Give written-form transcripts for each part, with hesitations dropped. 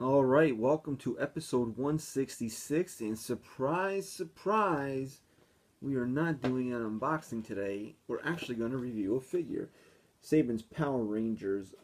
All right, welcome to episode 166. And surprise, surprise, we are not doing an unboxing today. We're actually going to review a figure. Saban's Power Rangers,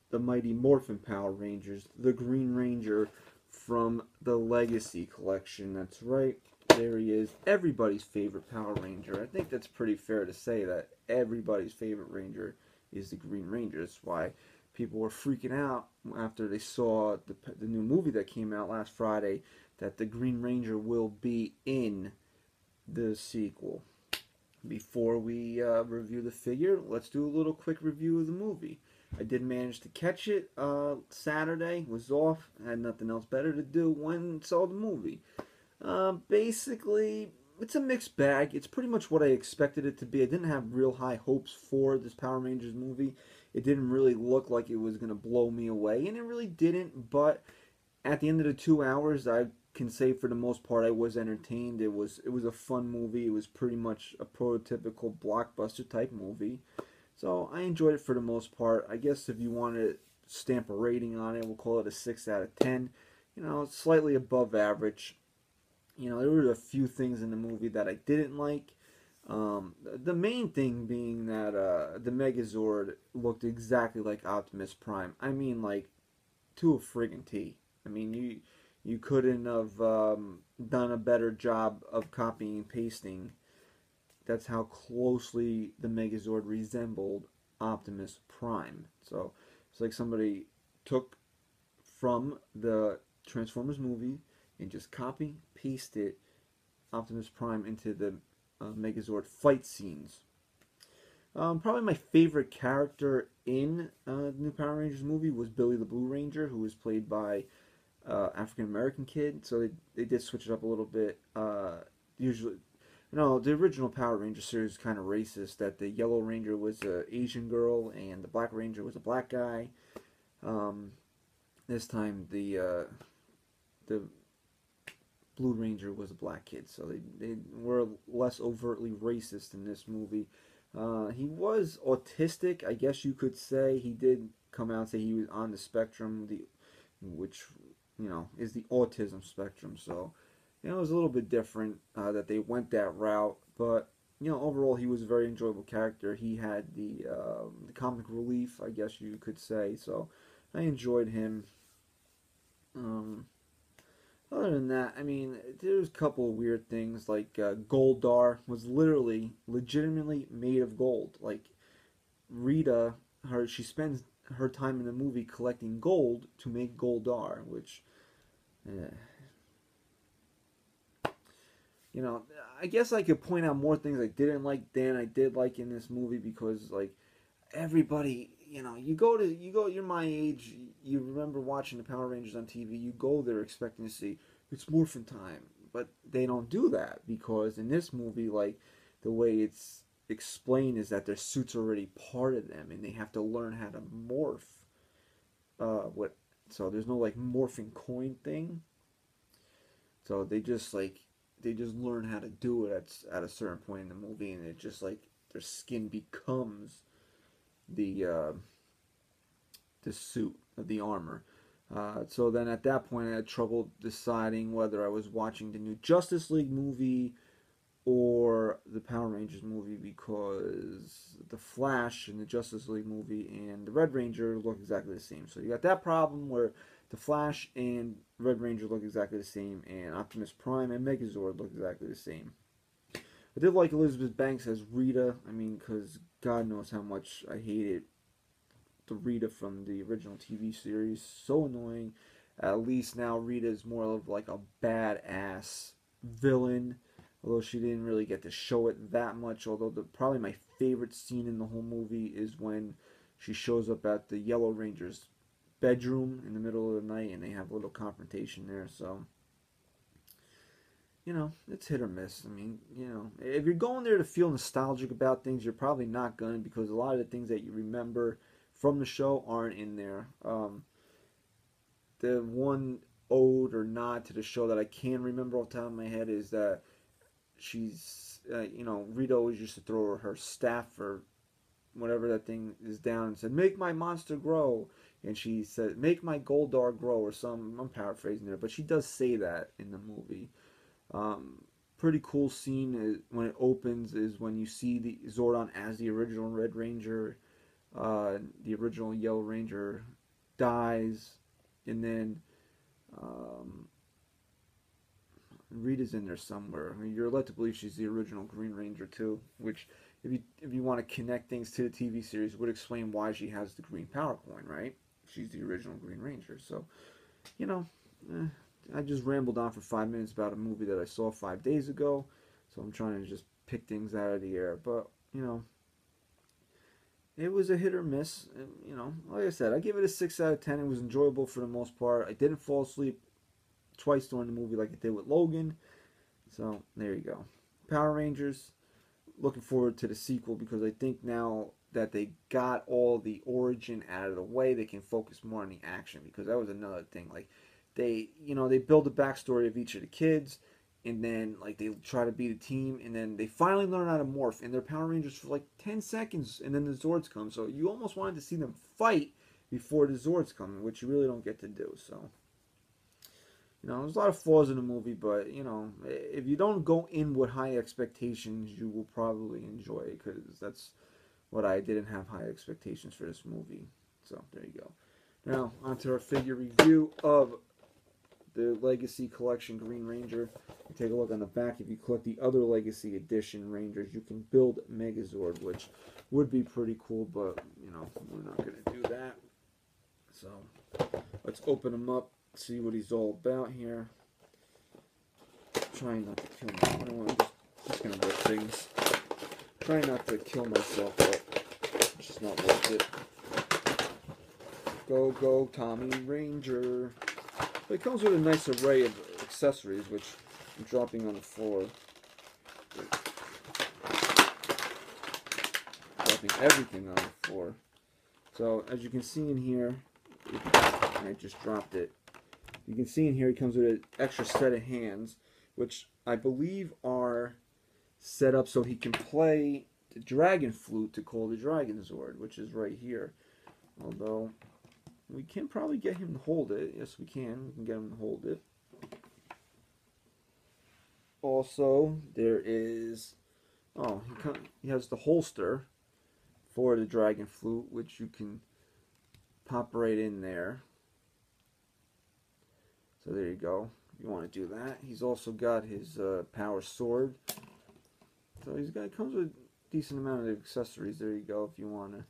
the Mighty Morphin Power Rangers, the Green Ranger from the Legacy Collection. That's right, there he is. Everybody's favorite Power Ranger. I think that's pretty fair to say that everybody's favorite Ranger is the Green Ranger. That's why people were freaking out after they saw the new movie that came out last Friday that the Green Ranger will be in the sequel. Before we review the figure, let's do a little quick review of the movie. I did manage to catch it Saturday, was off, had nothing else better to do when saw the movie. Basically, it's a mixed bag. It's pretty much what I expected it to be. I didn't have real high hopes for this Power Rangers movie. It didn't really look like it was going to blow me away, and it really didn't, but at the end of the 2 hours, I can say for the most part I was entertained. It was a fun movie. It was pretty much a prototypical blockbuster type movie. So I enjoyed it for the most part. I guess if you want to stamp a rating on it, we'll call it a 6 out of 10. Slightly above average. There were a few things in the movie that I didn't like. The main thing being that the Megazord looked exactly like Optimus Prime. I mean, like, to a friggin' T. I mean, you couldn't have done a better job of copying and pasting. That's how closely the Megazord resembled Optimus Prime. So it's like somebody took from the Transformers movie and just copy pasted Optimus Prime into the Megazord fight scenes. Probably my favorite character in the new Power Rangers movie was Billy the Blue Ranger, who was played by African American kid. So they did switch it up a little bit. Usually, the original Power Ranger series was kind of racist. That the Yellow Ranger was an Asian girl and the Black Ranger was a black guy. Um, this time the Blue Ranger was a black kid, so they were less overtly racist in this movie. He was autistic, I guess you could say. He did come out and say he was on the spectrum, which is the autism spectrum. So it was a little bit different that they went that route, but overall he was a very enjoyable character. He had the comic relief, I guess you could say. So I enjoyed him. Um, Other than that, I mean, there's a couple of weird things like Goldar was literally, legitimately made of gold. Like Rita, she spends her time in the movie collecting gold to make Goldar, which, eh, you know, I guess I could point out more things I didn't like than I did like in this movie because like everybody, you're my age, you remember watching the Power Rangers on TV, you go there expecting to see it's Morphin time, but they don't do that because in this movie, like the way it's explained is that their suits are already part of them and they have to learn how to morph. What? So there's no like morphing coin thing. So they just learn how to do it at a certain point in the movie, and it just like their skin becomes the the suit of the armor. So then at that point, I had trouble deciding whether I was watching the new Justice League movie or the Power Rangers movie because the Flash in the Justice League movie and the Red Ranger look exactly the same. So you got that problem where the Flash and Red Ranger look exactly the same, and Optimus Prime and Megazord look exactly the same. I did like Elizabeth Banks as Rita. I mean, because God knows how much I hated the Rita from the original TV series. So annoying. At least now Rita is more of like a badass villain, although she didn't really get to show it that much. Although probably my favorite scene in the whole movie is when she shows up at the Yellow Ranger's bedroom in the middle of the night and they have a little confrontation there. So it's hit or miss. I mean, if you're going there to feel nostalgic about things, you're probably not going to because a lot of the things that you remember from the show aren't in there. The one ode or nod to the show that I can remember off the top of my head is that Rita always used to throw her staff or whatever that thing is down and said, "Make my monster grow." and she said, "Make my Goldar grow," or some. I'm paraphrasing there, but she does say that in the movie. Um, Pretty cool scene when it opens is when you see the Zordon as the original Red Ranger, the original Yellow Ranger dies, and then um, Rita's in there somewhere. I mean, you're led to believe she's the original Green Ranger too, which if you want to connect things to the TV series, would explain why she has the green power coin, right? She's the original Green Ranger. So, you know, eh, I just rambled on for 5 minutes about a movie that I saw 5 days ago. So I'm trying to just pick things out of the air. But, it was a hit or miss. And, like I said, I give it a 6 out of 10. It was enjoyable for the most part. I didn't fall asleep twice during the movie like I did with Logan. So there you go. Power Rangers. Looking forward to the sequel because I think now that they got all the origin out of the way, they can focus more on the action because that was another thing. Like they build the backstory of each of the kids, and then like they try to beat a team, and then they finally learn how to morph, and they're Power Rangers for like 10 seconds, and then the Zords come. So you almost wanted to see them fight before the Zords come, which you really don't get to do. So. There's a lot of flaws in the movie, but if you don't go in with high expectations, you will probably enjoy it because that's what I didn't have high expectations for this movie. So there you go. Now onto our figure review of the Legacy Collection Green Ranger. You take a look on the back. If you collect the other Legacy Edition Rangers, you can build Megazord, which would be pretty cool, but we're not going to do that. So let's open them up. See what he's all about here. Trying not to kill myself. I'm just gonna rip things. Trying not to kill myself, but it's just not worth it. Go, Tommy Ranger. But it comes with a nice array of accessories, which I'm dropping on the floor. Dropping everything on the floor. So as you can see in here, I just dropped it. You can see in here, he comes with an extra set of hands, which I believe are set up so he can play the Dragon Flute to call the Dragon Zord, which is right here. Although, we can probably get him to hold it. Yes, we can. We can get him to hold it. Also, there is... Oh, he has the holster for the Dragon Flute, which you can pop right in there. So there you go. If you want to do that. He's also got his power sword. So it comes with a decent amount of accessories. There you go if you want to.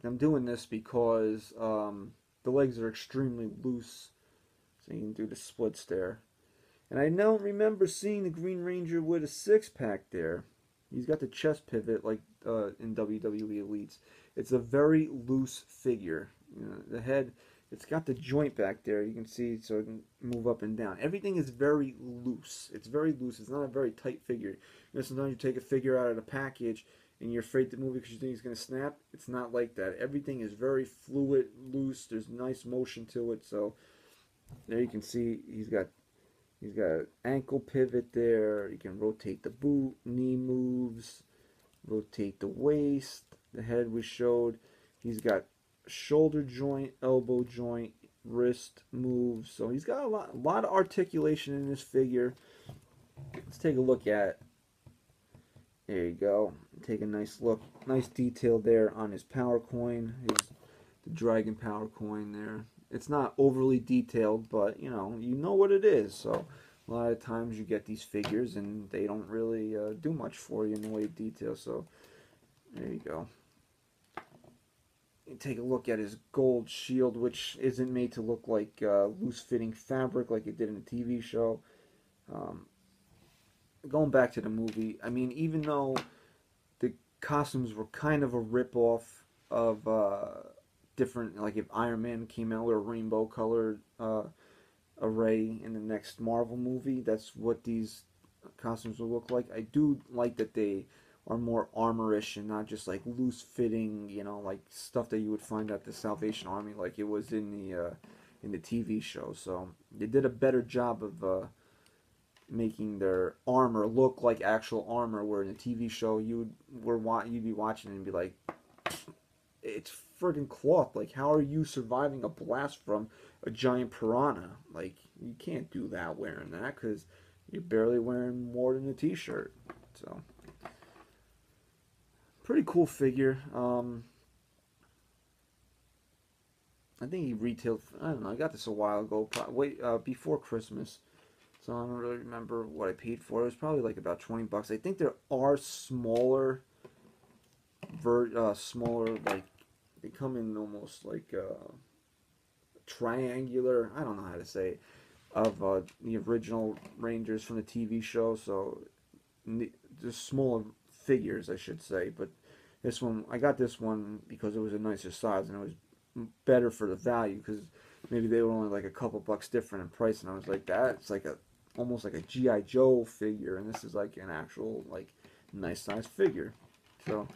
I'm doing this because the legs are extremely loose. So you can do the splits there. And I don't remember seeing the Green Ranger with a six-pack there. He's got the chest pivot like in WWE Elites. It's a very loose figure. The head... It's got the joint back there. You can see so it can move up and down. Everything is very loose. It's very loose. It's not a very tight figure. Sometimes you take a figure out of the package and you're afraid to move it because you think it's going to snap. It's not like that. Everything is very fluid, loose. There's nice motion to it. So there you can see he's got an ankle pivot there. You can rotate the boot, knee moves, rotate the waist. The head we showed. He's got shoulder joint, elbow joint, wrist moves. So he's got a lot of articulation in this figure. Let's take a look at it. There you go. Take a nice look. Nice detail there on his power coin. The dragon power coin there. It's not overly detailed, but you know what it is. So a lot of times you get these figures and they don't really do much for you in the way of detail. So there you go. You take a look at his gold shield, which isn't made to look like loose-fitting fabric like it did in the TV show. Going back to the movie, I mean, even though the costumes were kind of a rip-off of different, like if Iron Man came out with a rainbow-colored array in the next Marvel movie, that's what these costumes will look like. I do like that they are more armorish and not just like loose fitting, like stuff that you would find at the Salvation Army, like it was in the TV show. So they did a better job of making their armor look like actual armor. Where in the TV show you'd be watching and be like, it's friggin' cloth. Like, how are you surviving a blast from a giant piranha? Like, you can't do that wearing that because you're barely wearing more than a t-shirt. So, pretty cool figure. I think he retailed. I don't know. I got this a while ago. Before Christmas. So I don't really remember what I paid for. It was probably like about $20. I think there are smaller, smaller, like they come in almost like triangular. I don't know how to say it, of the original Rangers from the TV show. So just smaller figures, I should say. But this one, I got this one because it was a nicer size and it was better for the value because maybe they were only like a couple bucks different in price, and I was like, that's like a almost like a GI Joe figure, and this is like an actual like nice size figure. So,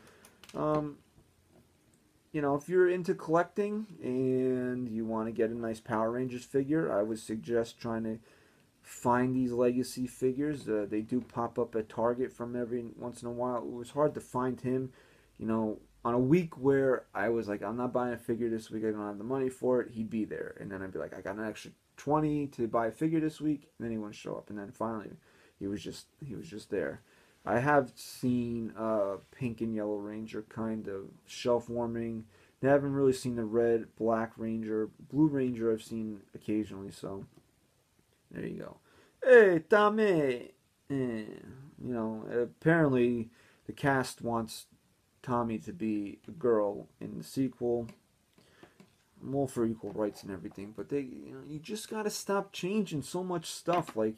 you know, if you're into collecting and you want to get a nice Power Rangers figure, I would suggest trying to find these legacy figures. They do pop up at Target from every once in a while. It was hard to find him, you know, on a week where I was like, I'm not buying a figure this week, I don't have the money for it, he'd be there. And then I'd be like, I got an extra 20 to buy a figure this week, and then he wouldn't show up. And then finally, he was just there. I have seen Pink and Yellow Ranger kind of shelf warming. I haven't really seen the Red, Black Ranger. Blue Ranger I've seen occasionally, so there you go. Hey, Tommy! You know, apparently the cast wants Tommy to be a girl in the sequel. I'm all for equal rights and everything, but you just gotta stop changing so much stuff. Like,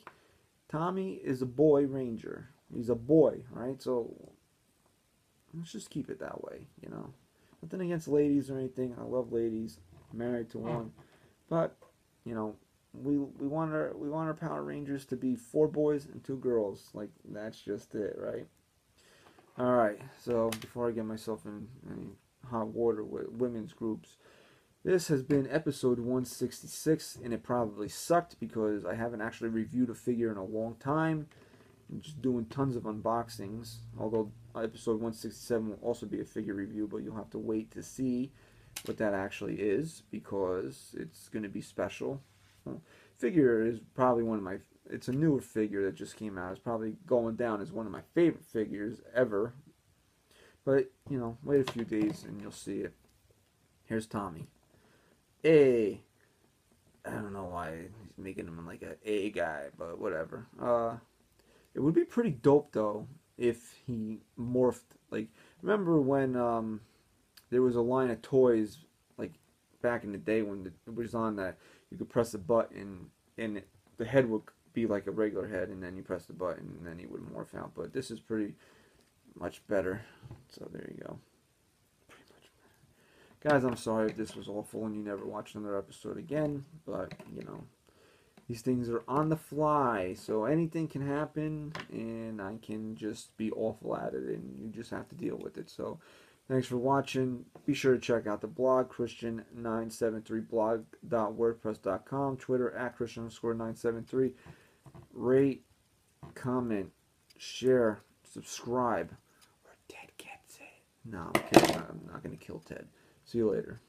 Tommy is a boy ranger. He's a boy, right? So let's just keep it that way, you know. Nothing against ladies or anything. I love ladies. I'm married to one, but you know, we want our Power Rangers to be 4 boys and 2 girls. Like, that's just it, right? All right. So before I get myself in any hot water with women's groups, this has been episode 166, and it probably sucked because I haven't actually reviewed a figure in a long time. I'm just doing tons of unboxings, although episode 167 will also be a figure review, but you'll have to wait to see what that actually is because it's going to be special. Figure is probably one of my, it's a newer figure that just came out. It's probably going down as one of my favorite figures ever. But, you know, wait a few days and you'll see it. Here's Tommy. I don't know why he's making him like an A guy, but whatever. It would be pretty dope though if he morphed. Like, remember when there was a line of toys like back in the day when it was on that you could press a button and the head would be like a regular head, and then you press the button and then he would morph out. But this is pretty much better. So there you go. Guys, I'm sorry if this was awful and you never watch another episode again, but, you know, these things are on the fly, so anything can happen, and I can just be awful at it, and you just have to deal with it. So, thanks for watching. Be sure to check out the blog, Christian973blog.wordpress.com, Twitter at Christian_973. Rate, comment, share, subscribe, or Ted gets it. No, I'm kidding. I'm not going to kill Ted. See you later.